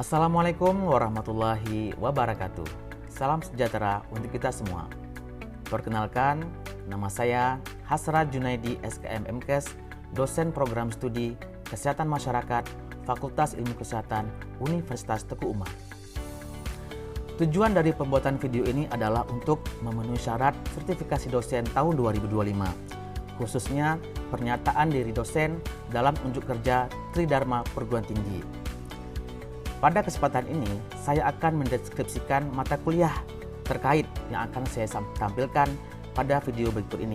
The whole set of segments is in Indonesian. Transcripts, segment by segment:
Assalamualaikum warahmatullahi wabarakatuh. Salam sejahtera untuk kita semua. Perkenalkan, nama saya Hasrat Junaidi SKM MKes, dosen program studi Kesehatan Masyarakat, Fakultas Ilmu Kesehatan, Universitas Teguh Umar. Tujuan dari pembuatan video ini adalah untuk memenuhi syarat sertifikasi dosen tahun 2025, khususnya pernyataan diri dosen dalam unjuk kerja Tridharma Perguruan Tinggi. Pada kesempatan ini, saya akan mendeskripsikan mata kuliah terkait yang akan saya tampilkan pada video berikut ini,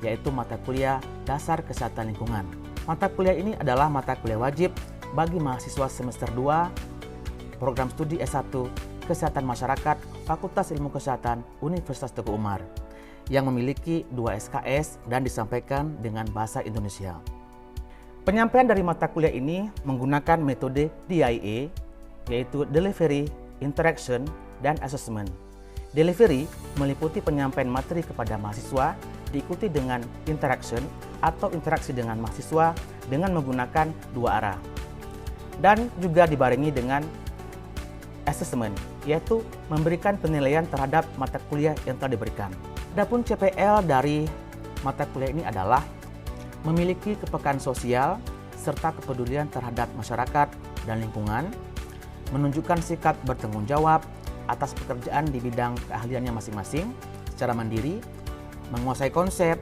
yaitu mata kuliah Dasar Kesehatan Lingkungan. Mata kuliah ini adalah mata kuliah wajib bagi mahasiswa semester 2 program studi S1 Kesehatan Masyarakat Fakultas Ilmu Kesehatan Universitas Teguh Umar yang memiliki 2 SKS dan disampaikan dengan bahasa Indonesia. Penyampaian dari mata kuliah ini menggunakan metode DIA, yaitu Delivery, Interaction, dan Assessment. Delivery meliputi penyampaian materi kepada mahasiswa, diikuti dengan interaction atau interaksi dengan mahasiswa dengan menggunakan dua arah. Dan juga dibarengi dengan assessment, yaitu memberikan penilaian terhadap mata kuliah yang telah diberikan. Adapun CPL dari mata kuliah ini adalah memiliki kepekaan sosial serta kepedulian terhadap masyarakat dan lingkungan, menunjukkan sikap bertanggung jawab atas pekerjaan di bidang keahliannya masing-masing secara mandiri, menguasai konsep,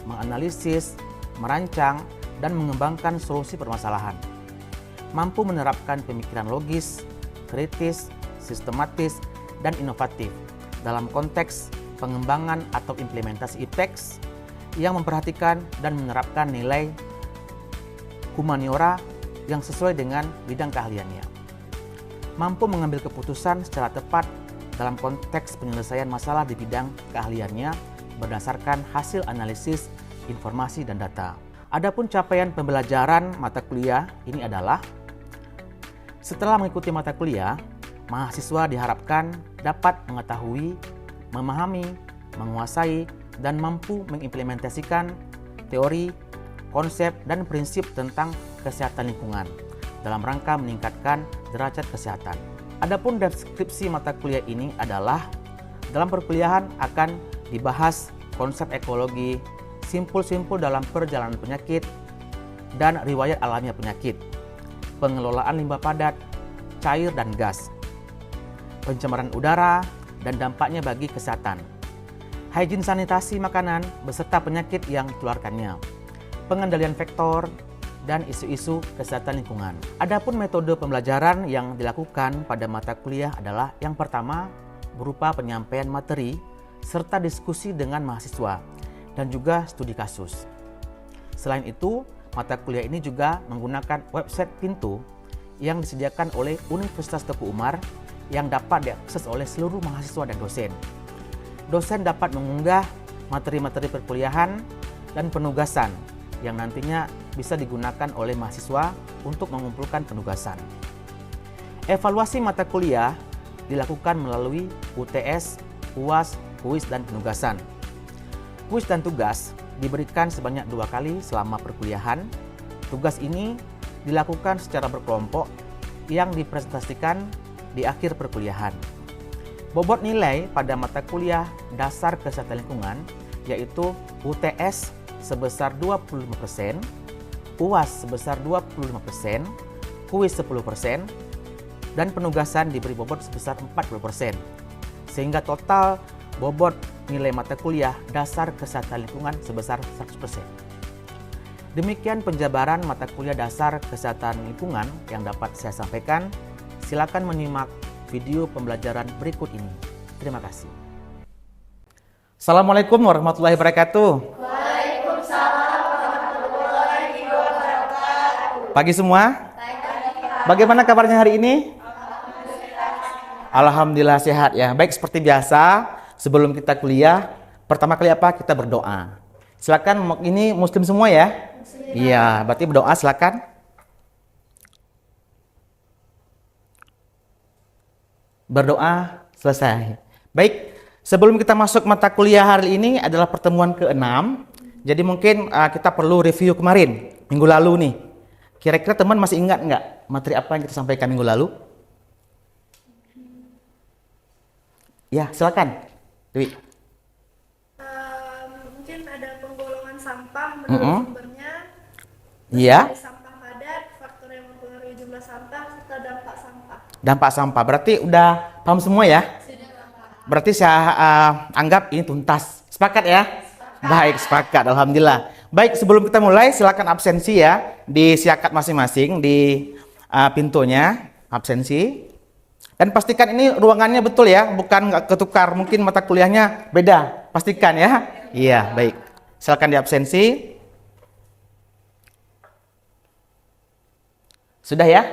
menganalisis, merancang, dan mengembangkan solusi permasalahan, mampu menerapkan pemikiran logis, kritis, sistematis, dan inovatif dalam konteks pengembangan atau implementasi IPTEX yang memperhatikan dan menerapkan nilai humaniora yang sesuai dengan bidang keahliannya. Mampu mengambil keputusan secara tepat dalam konteks penyelesaian masalah di bidang keahliannya berdasarkan hasil analisis, informasi, dan data. Adapun capaian pembelajaran mata kuliah ini adalah setelah mengikuti mata kuliah, mahasiswa diharapkan dapat mengetahui, memahami, menguasai, dan mampu mengimplementasikan teori, konsep, dan prinsip tentang kesehatan lingkungan dalam rangka meningkatkan derajat kesehatan. Adapun deskripsi mata kuliah ini adalah dalam perkuliahan akan dibahas konsep ekologi, simpul-simpul dalam perjalanan penyakit, dan riwayat alamiah penyakit, pengelolaan limbah padat, cair dan gas, pencemaran udara, dan dampaknya bagi kesehatan, higien sanitasi makanan beserta penyakit yang ditularkannya, pengendalian vektor, dan isu-isu kesehatan lingkungan. Adapun metode pembelajaran yang dilakukan pada mata kuliah adalah yang pertama berupa penyampaian materi serta diskusi dengan mahasiswa dan juga studi kasus. Selain itu, mata kuliah ini juga menggunakan website Pintu yang disediakan oleh Universitas Teguh Umar yang dapat diakses oleh seluruh mahasiswa dan dosen. Dosen dapat mengunggah materi-materi perkuliahan dan penugasan yang nantinya bisa digunakan oleh mahasiswa untuk mengumpulkan penugasan. Evaluasi mata kuliah dilakukan melalui UTS, UAS, kuis, dan penugasan. Kuis dan tugas diberikan sebanyak 2 kali selama perkuliahan. Tugas ini dilakukan secara berkelompok yang dipresentasikan di akhir perkuliahan. Bobot nilai pada mata kuliah Dasar Kesehatan Lingkungan yaitu UTS sebesar 25%, UAS sebesar 25%, kuis 10%, dan penugasan diberi bobot sebesar 40%. Sehingga total bobot nilai mata kuliah Dasar Kesehatan Lingkungan sebesar 100%. Demikian penjabaran mata kuliah Dasar Kesehatan Lingkungan yang dapat saya sampaikan. Silakan menyimak video pembelajaran berikut ini. Terima kasih. Assalamualaikum warahmatullahi wabarakatuh. Waalaikumsalam warahmatullahi wabarakatuh. Pagi semua. Bagaimana kabarnya hari ini? Alhamdulillah sehat ya. Baik, seperti biasa sebelum kita kuliah, pertama kali apa? Kita berdoa. Silakan, ini muslim semua ya? Iya, berarti berdoa silakan. Berdoa selesai. Baik, sebelum kita masuk mata kuliah hari ini adalah pertemuan ke-6. Jadi mungkin kita perlu review kemarin, minggu lalu nih. Kira-kira teman masih ingat nggak materi apa yang kita sampaikan minggu lalu? Ya, silakan. Dewi. Mungkin ada penggolongan sampah menurut sumbernya. Iya. Dari sampah padat, faktor yang mempengaruhi jumlah sampah, serta dampak sampah. Dampak sampah. Berarti udah paham semua ya? Berarti saya anggap ini tuntas. Sepakat ya? Baik, sepakat. Alhamdulillah. Baik, sebelum kita mulai, silakan absensi ya. Disiakat masing-masing di pintunya. Absensi. Dan pastikan ini ruangannya betul ya. Bukan nggak ketukar. Mungkin mata kuliahnya beda. Pastikan ya. Iya, baik. Silakan di absensi. Sudah ya?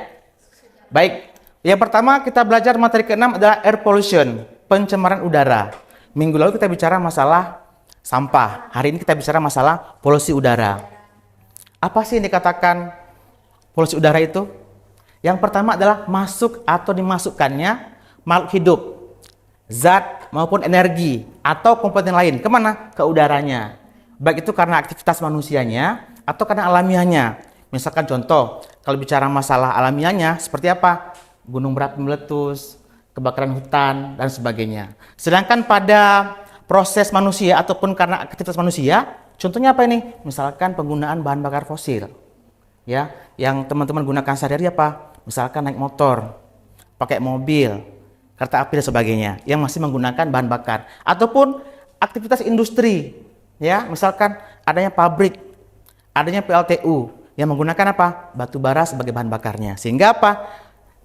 Baik. Yang pertama kita belajar materi ke-6 adalah air pollution, pencemaran udara. Minggu lalu kita bicara masalah sampah. Hari ini kita bicara masalah polusi udara. Apa sih yang dikatakan polusi udara itu? Yang pertama adalah masuk atau dimasukkannya makhluk hidup, zat maupun energi atau komponen lain. Kemana? Ke udaranya. Baik itu karena aktivitas manusianya atau karena alamiahnya. Misalkan contoh, kalau bicara masalah alamiahnya seperti apa? Gunung berapi meletus, kebakaran hutan, dan sebagainya. Sedangkan pada proses manusia ataupun karena aktivitas manusia, contohnya apa ini? Misalkan penggunaan bahan bakar fosil. Ya, yang teman-teman gunakan sehari-hari apa? Misalkan naik motor, pakai mobil, kereta api dan sebagainya yang masih menggunakan bahan bakar ataupun aktivitas industri. Ya, misalkan adanya pabrik, adanya PLTU yang menggunakan apa? Batu bara sebagai bahan bakarnya. Sehingga apa?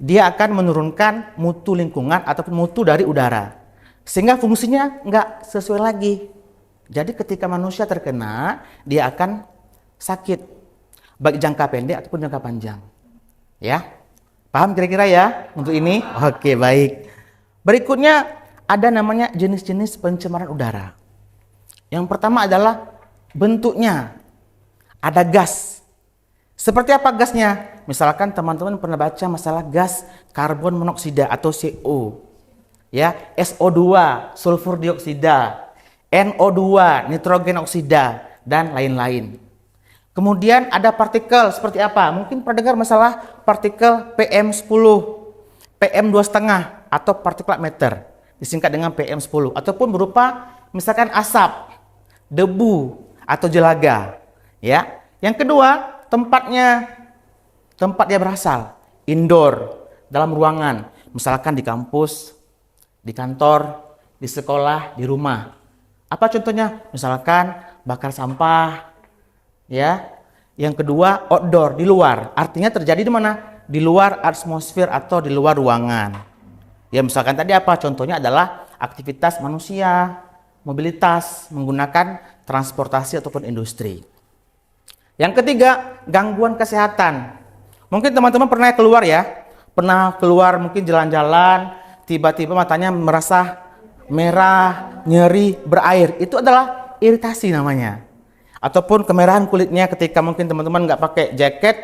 Dia akan menurunkan mutu lingkungan ataupun mutu dari udara. Sehingga fungsinya nggak sesuai lagi. Jadi ketika manusia terkena, dia akan sakit. Baik jangka pendek ataupun jangka panjang. Ya, paham kira-kira ya untuk ini? Oke, baik. Berikutnya ada namanya jenis-jenis pencemaran udara. Yang pertama adalah bentuknya. Ada gas. Seperti apa gasnya? Misalkan teman-teman pernah baca masalah gas karbon monoksida atau CO. Ya, SO2, sulfur dioksida, NO2, nitrogen oksida, dan lain-lain. Kemudian ada partikel seperti apa? Mungkin pernah dengar masalah partikel PM10, PM2,5 atau particulate matter, disingkat dengan PM10, ataupun berupa misalkan asap, debu, atau jelaga. Ya. Yang kedua, tempat dia berasal, indoor, dalam ruangan, misalkan di kampus, di kantor, di sekolah, di rumah. Apa contohnya? Misalkan bakar sampah, ya. Yang kedua, outdoor, di luar. Artinya terjadi di mana? Di luar atmosfer atau di luar ruangan. Ya, misalkan tadi apa? Contohnya adalah aktivitas manusia, mobilitas, menggunakan transportasi ataupun industri. Yang ketiga, gangguan kesehatan. Mungkin teman-teman pernah keluar ya, pernah keluar mungkin jalan-jalan, tiba-tiba matanya merasa merah, nyeri, berair. Itu adalah iritasi namanya. Ataupun kemerahan kulitnya ketika mungkin teman-teman nggak pakai jaket,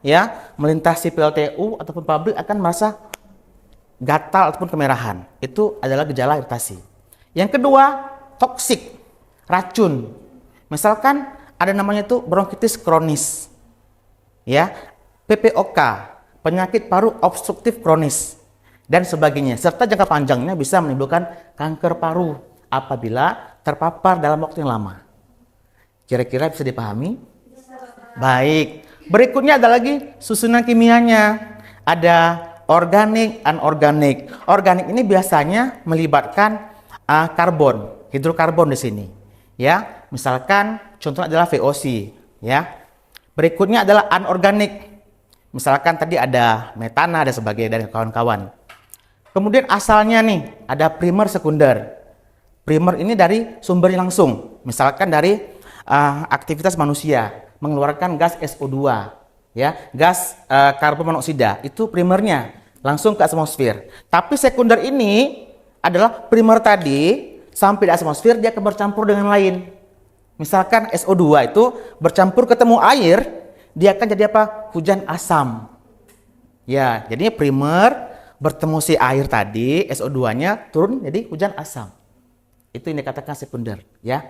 ya, melintasi PLTU ataupun pabrik akan merasa gatal ataupun kemerahan. Itu adalah gejala iritasi. Yang kedua, toksik, racun. Misalkan ada namanya itu bronkitis kronis. Ya, PPOK, penyakit paru obstruktif kronis, dan sebagainya. Serta jangka panjangnya bisa menimbulkan kanker paru apabila terpapar dalam waktu yang lama. Kira-kira bisa dipahami? Baik. Berikutnya ada lagi susunan kimianya. Ada organik, anorganik. Organik ini biasanya melibatkan karbon, hidrokarbon di sini. Ya, misalkan contohnya adalah VOC. Ya. Berikutnya adalah anorganik. Misalkan tadi ada metana dan sebagainya dan kawan-kawan. Kemudian asalnya nih ada primer sekunder. Primer ini dari sumber langsung. Misalkan dari aktivitas manusia mengeluarkan gas SO2, ya, gas karbon monoksida. Itu primernya langsung ke atmosfer. Tapi sekunder ini adalah primer tadi sampai di atmosfer dia akan bercampur dengan lain. Misalkan SO2 itu bercampur ketemu air, dia akan jadi apa? Hujan asam. Ya, jadinya primer bertemu si air tadi, SO2-nya turun jadi hujan asam. Itu yang dikatakan sekunder, ya.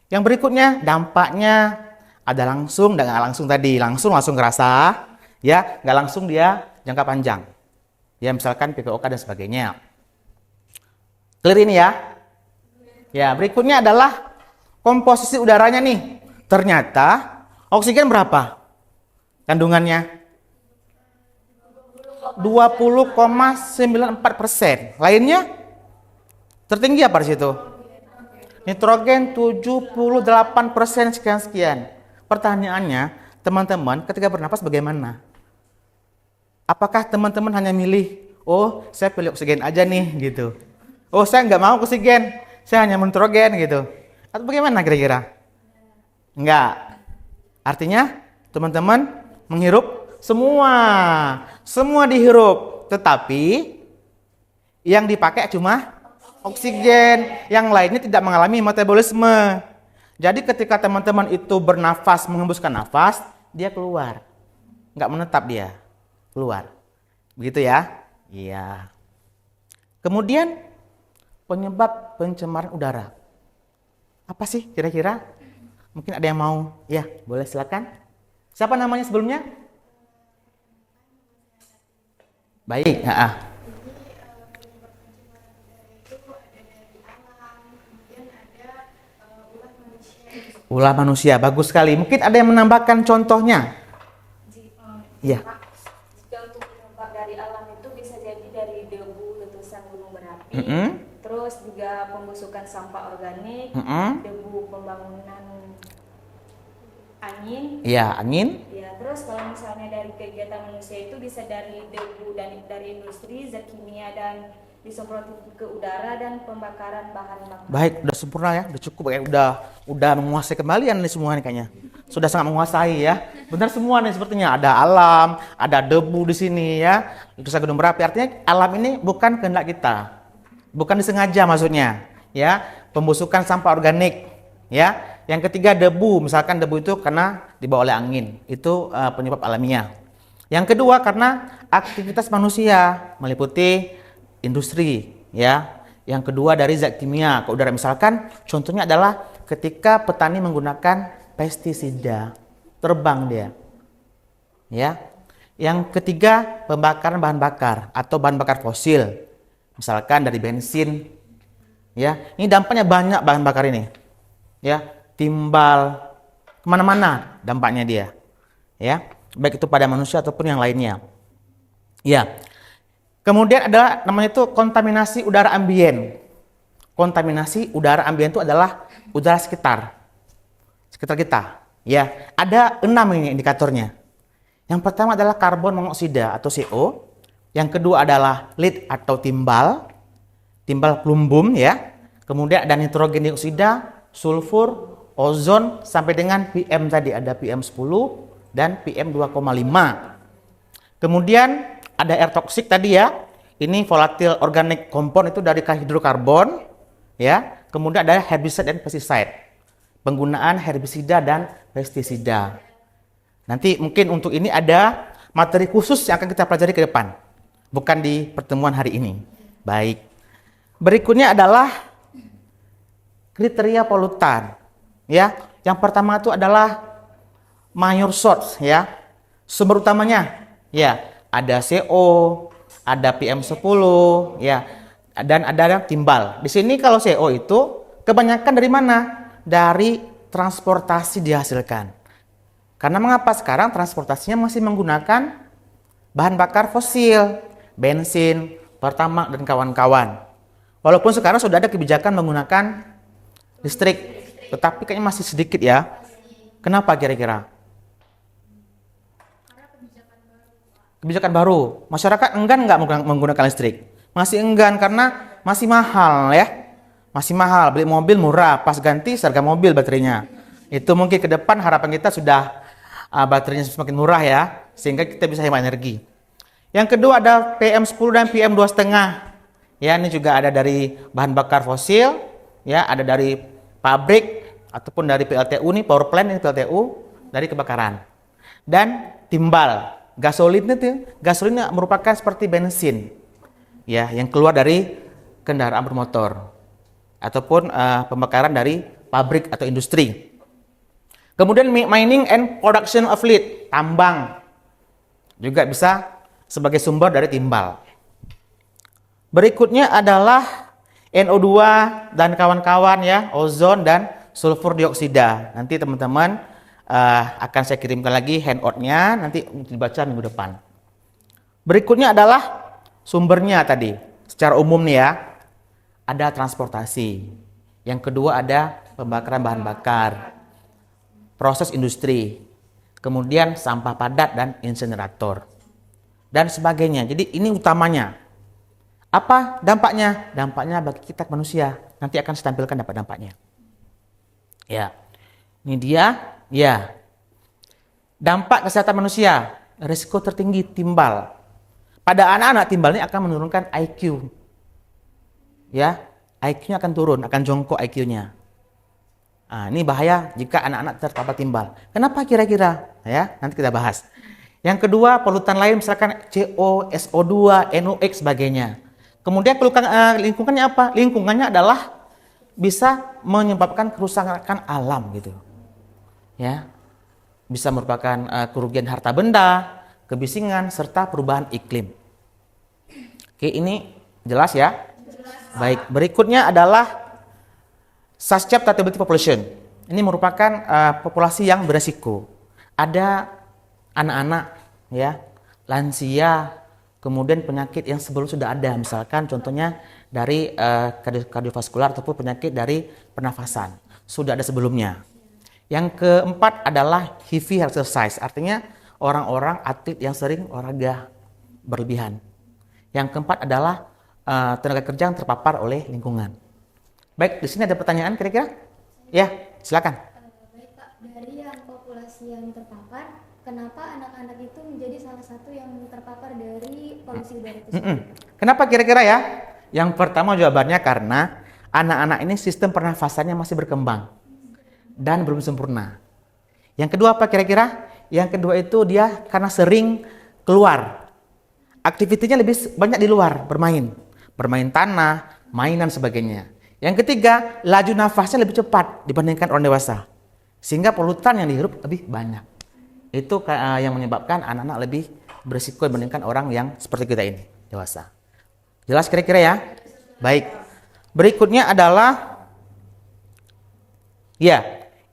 Yang berikutnya dampaknya ada langsung dan nggak langsung tadi. Langsung kerasa, ya, nggak langsung dia jangka panjang. Ya, misalkan PPOK dan sebagainya. Clear ini ya? Ya, berikutnya adalah komposisi udaranya nih. Ternyata oksigen berapa kandungannya? 20,94%. Lainnya tertinggi apa di situ? Nitrogen 78% sekian-sekian. Pertanyaannya, teman-teman ketika bernapas bagaimana? Apakah teman-teman hanya milih, oh saya pilih oksigen aja nih gitu. Oh saya nggak mau oksigen, saya hanya nitrogen gitu. Atau bagaimana kira-kira? Enggak. Artinya teman-teman menghirup semua dihirup. Tetapi yang dipakai cuma oksigen, yang lainnya tidak mengalami metabolisme. Jadi ketika teman-teman itu bernafas, mengembuskan nafas, dia keluar. Nggak menetap dia, keluar. Begitu ya? Iya. Kemudian penyebab pencemaran udara. Apa sih kira-kira? Mungkin ada yang mau? Ya, boleh silakan. Siapa namanya sebelumnya? Baik, ulah manusia, bagus sekali. Mungkin ada yang menambahkan contohnya. Iya. Jika untuk penyebab dari alam itu bisa jadi dari debu letusan gunung berapi, terus juga pembusukan sampah organik, debu pembangunan angin. Iya, angin. Ya, terus kalau misalnya dari kegiatan manusia itu bisa dari debu dan dari industri, zat kimia dan disemprot ke udara dan pembakaran bahan bakar. Baik, udah sempurna ya, udah cukup ya, udah menguasai kembali nih semua nih kayaknya. Sudah sangat menguasai ya. Benar semua nih sepertinya, ada alam, ada debu di sini ya. Letusan gunung berapi, artinya alam ini bukan kehendak kita. Bukan disengaja maksudnya, ya. Pembusukan sampah organik, ya. Yang ketiga debu, misalkan debu itu karena dibawa oleh angin, itu penyebab alamiah. Yang kedua karena aktivitas manusia meliputi industri, ya. Yang kedua dari zat kimia ke udara, misalkan contohnya adalah ketika petani menggunakan pestisida, terbang dia, ya. Yang ketiga pembakaran bahan bakar atau bahan bakar fosil, misalkan dari bensin, ya. Ini dampaknya banyak bahan bakar ini, ya. Timbal kemana-mana dampaknya dia, ya, baik itu pada manusia ataupun yang lainnya, ya. Kemudian ada namanya itu kontaminasi udara ambien. Kontaminasi udara ambien itu adalah udara sekitar kita, ya. Ada 6 ini indikatornya. Yang pertama adalah karbon monoksida atau CO. Yang kedua adalah lead atau timbal plumbum, ya. Kemudian ada nitrogen dioksida, sulfur, ozon, sampai dengan PM tadi, ada PM10 dan PM2,5. Kemudian ada air toksik tadi ya. Ini volatile organic compound, itu dari hidrokarbon, ya. Kemudian ada herbicide dan pesticide. Penggunaan herbisida dan pestisida. Nanti mungkin untuk ini ada materi khusus yang akan kita pelajari ke depan. Bukan di pertemuan hari ini. Baik. Berikutnya adalah kriteria polutan. Ya, yang pertama itu adalah major source, ya. Sumber utamanya, ya, ada CO, ada PM10, ya, dan ada timbal. Di sini kalau CO itu kebanyakan dari mana? Dari transportasi dihasilkan. Karena mengapa sekarang transportasinya masih menggunakan bahan bakar fosil, bensin, pertamax dan kawan-kawan. Walaupun sekarang sudah ada kebijakan menggunakan listrik, tetapi kayaknya masih sedikit ya. Kenapa kira-kira? Kebijakan baru. Masyarakat enggan nggak menggunakan listrik? Masih enggan karena masih mahal ya. Masih mahal. Beli mobil murah, pas ganti harga mobil baterainya. Itu mungkin ke depan harapan kita sudah baterainya semakin murah ya, sehingga kita bisa hemat energi. Yang kedua ada PM10 dan PM2,5. Ya, ini juga ada dari bahan bakar fosil, ya, ada dari pabrik ataupun dari PLTU nih, power plant ini PLTU, dari kebakaran. Dan timbal, gasolin itu, gasolin merupakan seperti bensin, ya, yang keluar dari kendaraan bermotor ataupun pembakaran dari pabrik atau industri. Kemudian mining and production of lead, tambang juga bisa sebagai sumber dari timbal. Berikutnya adalah NO2 dan kawan-kawan ya, ozon dan sulfur dioksida. Nanti teman-teman akan saya kirimkan lagi handout-nya, nanti dibaca minggu depan. Berikutnya adalah sumbernya tadi. Secara umum nih ya, ada transportasi. Yang kedua ada pembakaran bahan bakar, proses industri, kemudian sampah padat dan insinerator, dan sebagainya. Jadi ini utamanya. Apa dampaknya? Dampaknya bagi kita manusia. Nanti akan saya tampilkan dampak-dampaknya. Ya, ini dia. Ya, dampak kesehatan manusia. Risiko tertinggi timbal. Pada anak-anak timbal ini akan menurunkan IQ. Ya, IQ-nya akan turun, akan jongkok IQ-nya. Nah, ini bahaya jika anak-anak terpapar timbal. Kenapa kira-kira? Ya, nanti kita bahas. Yang kedua, polutan lain misalkan CO, SO2, NOx sebagainya. Kemudian lingkungannya apa? Lingkungannya adalah bisa menyebabkan kerusakan alam gitu. Ya. Bisa merupakan kerugian harta benda, kebisingan serta perubahan iklim. Oke, ini jelas ya? Baik, berikutnya adalah susceptibility population. Ini merupakan populasi yang beresiko. Ada anak-anak, ya, lansia, kemudian penyakit yang sebelum sudah ada, misalkan contohnya dari kardiovaskular ataupun penyakit dari pernafasan, sudah ada sebelumnya. Yang keempat adalah heavy exercise, artinya orang-orang atlet yang sering olahraga berlebihan. Yang keempat adalah tenaga kerja yang terpapar oleh lingkungan. Baik, di sini ada pertanyaan kira-kira? Ya, silakan. Baik Pak, dari yang populasi yang terpapar, kenapa anak-anak itu menjadi salah satu yang terpapar dari polusi udara itu sendiri? Kenapa kira-kira ya? Yang pertama jawabannya karena anak-anak ini sistem pernafasannya masih berkembang dan belum sempurna. Yang kedua apa kira-kira? Yang kedua itu dia karena sering keluar. Aktivitinya lebih banyak di luar, bermain tanah, mainan sebagainya. Yang ketiga, laju nafasnya lebih cepat dibandingkan orang dewasa. Sehingga polutan yang dihirup lebih banyak. Itu yang menyebabkan anak-anak lebih berisiko dibandingkan orang yang seperti kita ini, dewasa. Jelas kira-kira ya? Baik. Berikutnya adalah ya,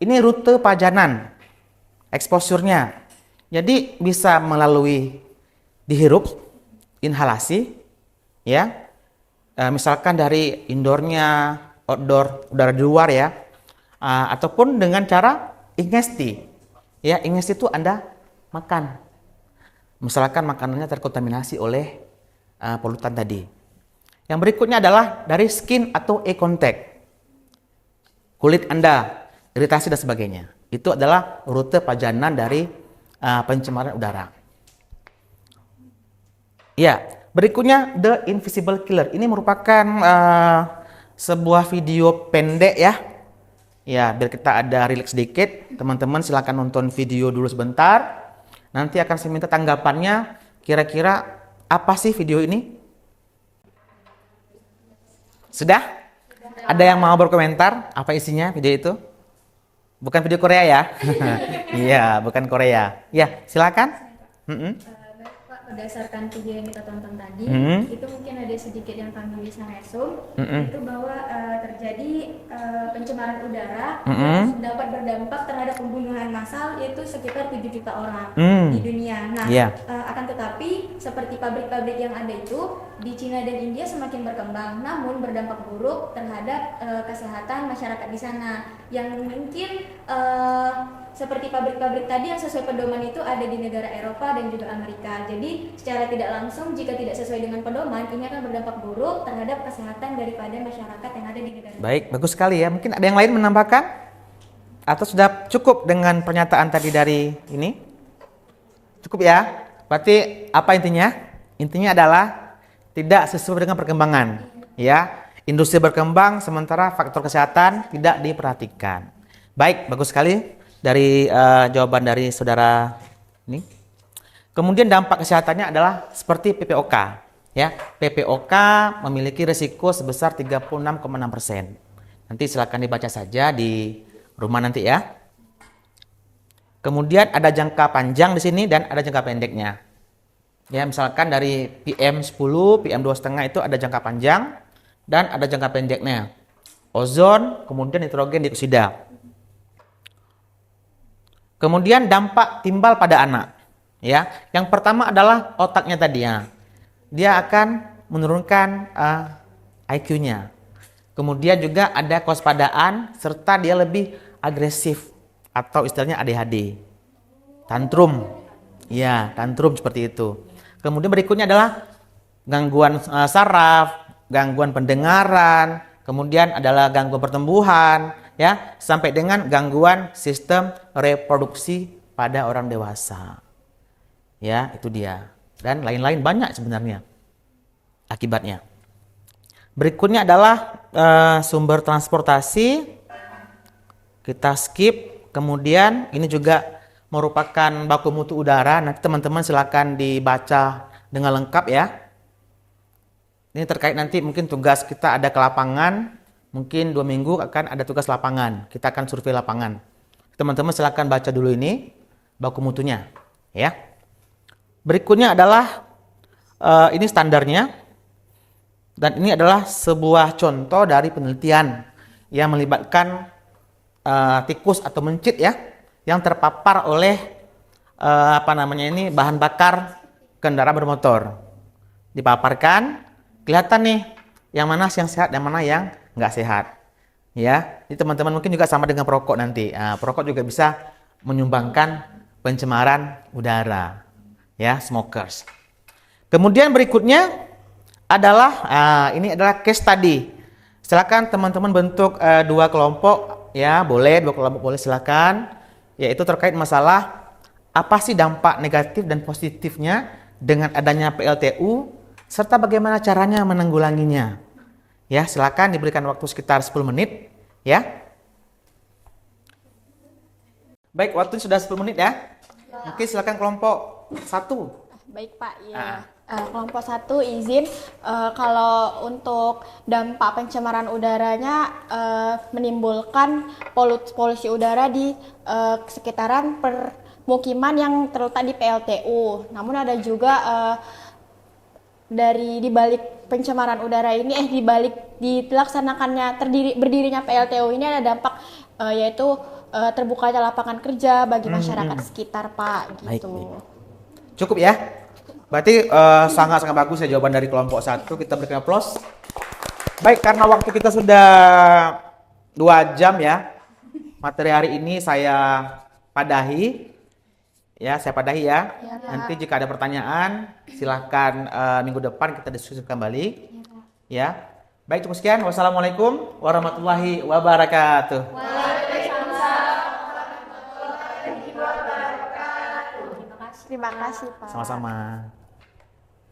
ini rute pajanan. Exposure-nya. Jadi bisa melalui dihirup, inhalasi, ya. Misalkan dari indoornya, outdoor, udara di luar ya, ataupun dengan cara ingesti. Ya, ingesti itu Anda makan. Misalkan makanannya terkontaminasi oleh polutan tadi. Yang berikutnya adalah dari skin atau eye contact. Kulit Anda, iritasi dan sebagainya. Itu adalah rute pajanan dari pencemaran udara. Ya. Berikutnya The Invisible Killer. Ini merupakan sebuah video pendek ya. Ya, biar kita ada relax sedikit. Teman-teman silakan nonton video dulu sebentar. Nanti akan saya minta tanggapannya. Kira-kira apa sih video ini? Sudah? Ada yang mau berkomentar? Apa isinya video itu? Bukan video Korea ya? Iya, bukan Korea. Ya, silakan. Berdasarkan video yang kita tonton tadi, itu mungkin ada sedikit yang kami bisa resum, itu bahwa terjadi pencemaran udara yang dapat berdampak terhadap pembunuhan massal, yaitu sekitar 7 juta orang di dunia. Nah, akan tetapi seperti pabrik-pabrik yang ada itu di Cina dan India semakin berkembang, namun berdampak buruk terhadap kesehatan masyarakat di sana, yang mungkin seperti pabrik-pabrik tadi yang sesuai pedoman itu ada di negara Eropa dan juga Amerika. Jadi secara tidak langsung jika tidak sesuai dengan pedoman, ini akan berdampak buruk terhadap kesehatan daripada masyarakat yang ada di negara. Baik, bagus sekali ya. Mungkin ada yang lain menambahkan? Atau sudah cukup dengan pernyataan tadi dari ini? Cukup ya? Berarti apa intinya? Intinya adalah tidak sesuai dengan perkembangan. Ya, industri berkembang sementara faktor kesehatan tidak diperhatikan. Baik, bagus sekali dari jawaban dari saudara ini. Kemudian dampak kesehatannya adalah seperti PPOK. Ya, PPOK memiliki risiko sebesar 36,6%. Nanti silakan dibaca saja di rumah nanti ya. Kemudian ada jangka panjang di sini dan ada jangka pendeknya. Ya, misalkan dari PM10, PM2,5 itu ada jangka panjang dan ada jangka pendeknya. Ozon, kemudian nitrogen dioksida. Kemudian dampak timbal pada anak. Ya, yang pertama adalah otaknya tadi ya. Dia akan menurunkan IQ-nya. Kemudian juga ada kewaspadaan serta dia lebih agresif atau istilahnya ADHD. Tantrum. Ya, tantrum seperti itu. Kemudian berikutnya adalah gangguan saraf, gangguan pendengaran, kemudian adalah gangguan pertumbuhan, ya, sampai dengan gangguan sistem reproduksi pada orang dewasa. Ya, itu dia. Dan lain-lain banyak sebenarnya akibatnya. Berikutnya adalah sumber transportasi. Kita skip. Kemudian ini juga merupakan baku mutu udara. Nanti teman-teman silakan dibaca dengan lengkap ya. Ini terkait nanti mungkin tugas kita ada ke lapangan. Mungkin 2 minggu akan ada tugas lapangan. Kita akan survei lapangan. Teman-teman silakan baca dulu ini baku mutunya ya. Berikutnya adalah ini standarnya. Dan ini adalah sebuah contoh dari penelitian yang melibatkan tikus atau mencit ya, yang terpapar oleh bahan bakar kendaraan bermotor. Dipaparkan, kelihatan nih yang mana yang sehat dan mana yang nggak sehat. Ya, ini teman-teman mungkin juga sama dengan perokok nanti. Perokok juga bisa menyumbangkan pencemaran udara, ya, smokers. Kemudian berikutnya adalah ini adalah case study. Silakan teman-teman bentuk 2 kelompok, ya, boleh 2 kelompok boleh silakan. Yaitu terkait masalah apa sih dampak negatif dan positifnya dengan adanya PLTU serta bagaimana caranya menanggulanginya. Ya, silakan diberikan waktu sekitar 10 menit, ya. Baik, waktu sudah 10 menit ya. Mungkin silakan kelompok 1. Baik Pak, ya. Kelompok 1 izin kalau untuk dampak pencemaran udaranya menimbulkan polusi udara di sekitaran permukiman yang terletak di PLTU. Namun ada juga di balik pencemaran udara ini di balik dilaksanakannya berdirinya PLTU ini ada dampak yaitu terbukanya lapangan kerja bagi masyarakat sekitar Pak gitu. Baik. Cukup ya? Berarti sangat-sangat bagus ya jawaban dari kelompok 1. Kita berikan aplaus. Baik, karena waktu kita sudah 2 jam ya. Materi hari ini saya padahi. Ya, saya padahi ya. Nanti jika ada pertanyaan, silahkan minggu depan kita diskusi kembali. Ya. Baik, cukup sekian. Wassalamualaikum warahmatullahi wabarakatuh. Terima kasih Pak. Sama-sama.